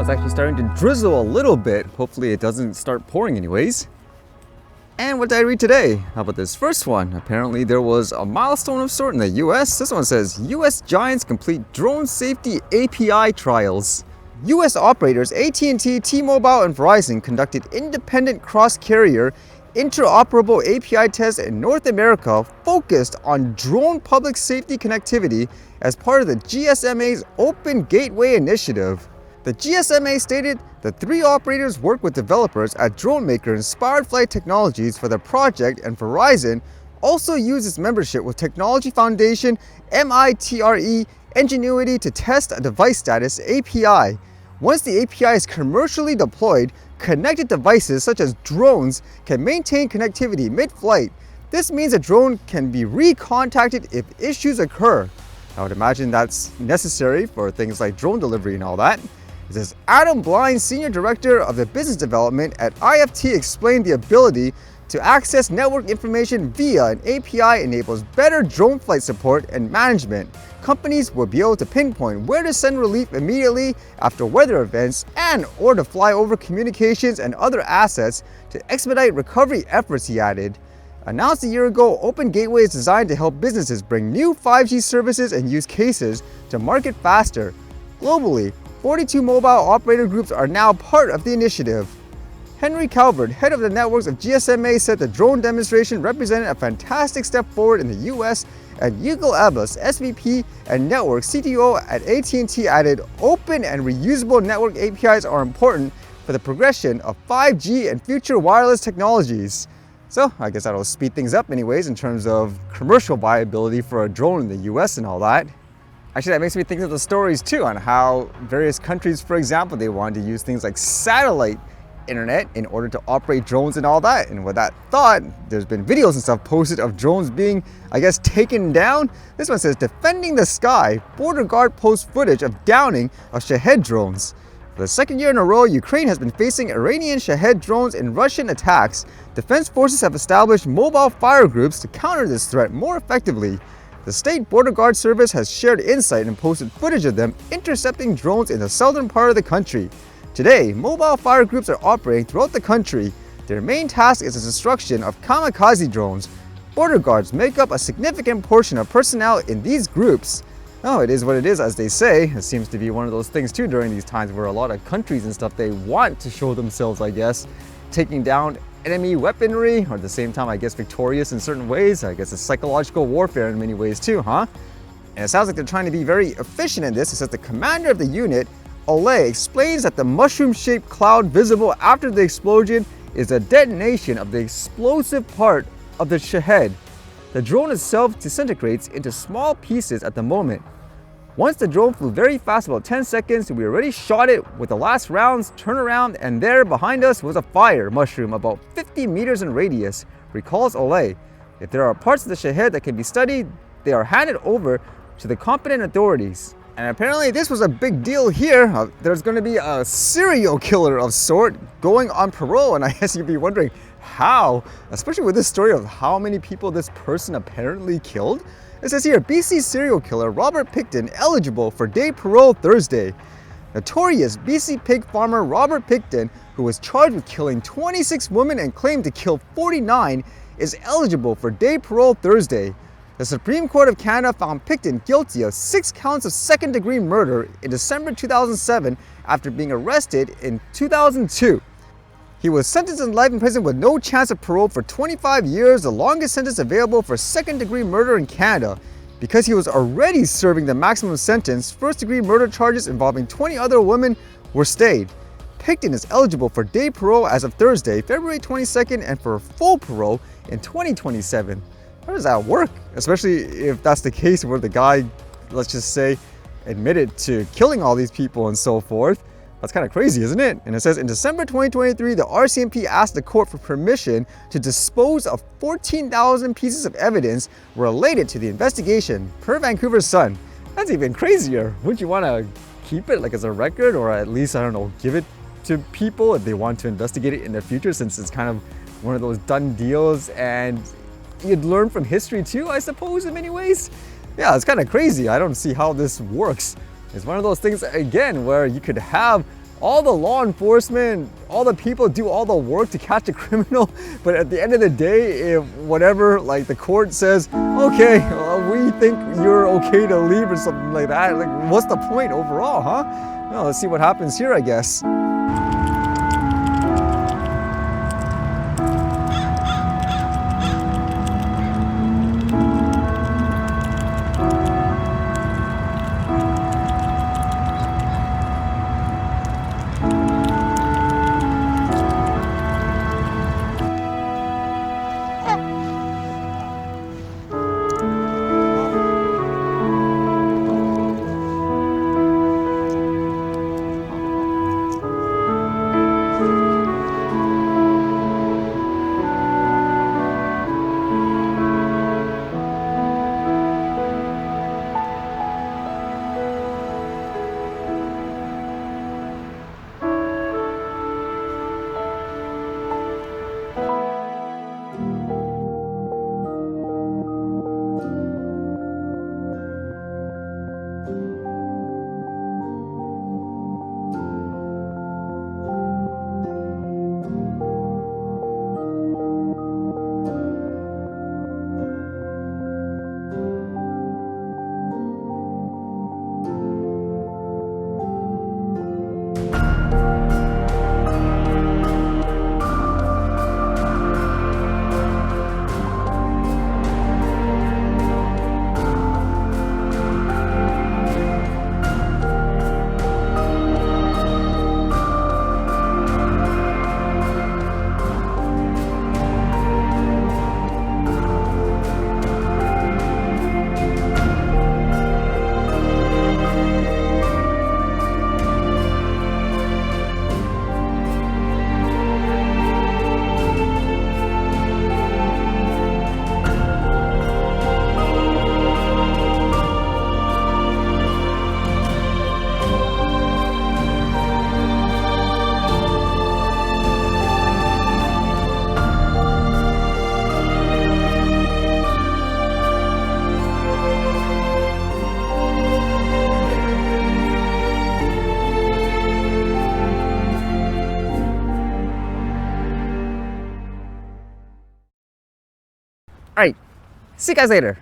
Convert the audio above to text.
it's actually starting to drizzle a little bit. Hopefully it doesn't start pouring anyways. And what did I read today? How about this first one? Apparently there was a milestone of sort in the US. This one says, US giants complete drone safety API trials. US operators AT&T, T-Mobile, and Verizon conducted independent cross-carrier interoperable API tests in North America focused on drone public safety connectivity as part of the GSMA's Open Gateway Initiative. The GSMA stated the three operators work with developers at drone maker Inspired Flight Technologies for the project, and Verizon also uses membership with Technology Foundation MITRE Ingenuity to test a device status API. Once the API is commercially deployed, connected devices such as drones can maintain connectivity mid-flight. This means a drone can be recontacted if issues occur. I would imagine that's necessary for things like drone delivery and all that. It says Adam Blind, Senior Director of the Business Development at IFT, explained the ability to access network information via an API enables better drone flight support and management. Companies will be able to pinpoint where to send relief immediately after weather events or to fly over communications and other assets to expedite recovery efforts, he added. Announced a year ago, Open Gateway is designed to help businesses bring new 5G services and use cases to market faster. Globally, 42 mobile operator groups are now part of the initiative. Henry Calvert, head of the networks of GSMA, said the drone demonstration represented a fantastic step forward in the US, and Yigal Abbas, SVP and network CTO at AT&T, added, open and reusable network APIs are important for the progression of 5G and future wireless technologies. So I guess that'll speed things up anyways in terms of commercial viability for a drone in the US and all that. Actually, that makes me think of the stories too on how various countries, for example, they wanted to use things like satellite internet in order to operate drones and all that. And with that thought, there's been videos and stuff posted of drones being, I guess, taken down. This one says, defending the sky, border guard posts footage of downing of Shahed drones. For the second year in a row, Ukraine has been facing Iranian Shahed drones in Russian attacks. Defense forces have established mobile fire groups to counter this threat more effectively. The State Border Guard Service has shared insight and posted footage of them intercepting drones in the southern part of the country. Today, mobile fire groups are operating throughout the country. Their main task is the destruction of kamikaze drones. Border guards make up a significant portion of personnel in these groups. Oh, it is what it is, as they say. It seems to be one of those things too during these times where a lot of countries and stuff, they want to show themselves, I guess, taking down enemy weaponry, or at the same time, I guess, victorious in certain ways. I guess it's psychological warfare in many ways too, huh? And it sounds like they're trying to be very efficient in this. It says the commander of the unit, Ole, explains that the mushroom-shaped cloud visible after the explosion is a detonation of the explosive part of the Shahed. The drone itself disintegrates into small pieces at the moment. Once the drone flew very fast, about 10 seconds, we already shot it with the last rounds, turn around, and there behind us was a fire mushroom about 50 meters in radius, recalls Ole. If there are parts of the Shahed that can be studied, they are handed over to the competent authorities. And apparently this was a big deal here. There's going to be a serial killer of sort going on parole, and I guess you'd be wondering how, especially with this story of how many people this person apparently killed. It says here, BC serial killer Robert Pickton eligible for day parole Thursday. Notorious BC pig farmer Robert Pickton, who was charged with killing 26 women and claimed to kill 49, is eligible for day parole Thursday. The Supreme Court of Canada found Pickton guilty of 6 counts of second-degree murder in December 2007 after being arrested in 2002. He was sentenced to life in prison with no chance of parole for 25 years, the longest sentence available for second-degree murder in Canada. Because he was already serving the maximum sentence, first-degree murder charges involving 20 other women were stayed. Pickton is eligible for day parole as of Thursday, February 22nd, and for full parole in 2027. How does that work? Especially if that's the case where the guy, let's just say, admitted to killing all these people and so forth. That's kind of crazy, isn't it? And it says, in December 2023, the RCMP asked the court for permission to dispose of 14,000 pieces of evidence related to the investigation, per Vancouver's Sun. That's even crazier. Wouldn't you want to keep it like as a record, or at least, I don't know, give it to people if they want to investigate it in the future, since it's kind of one of those done deals and you'd learn from history too, I suppose, in many ways? Yeah, it's kind of crazy. I don't see how this works. It's one of those things, again, where you could have all the law enforcement, all the people do all the work to catch a criminal, but at the end of the day, if whatever, like the court says, okay, we think you're okay to leave or something like that, like what's the point overall, huh? Well, let's see what happens here, I guess. All right, see you guys later.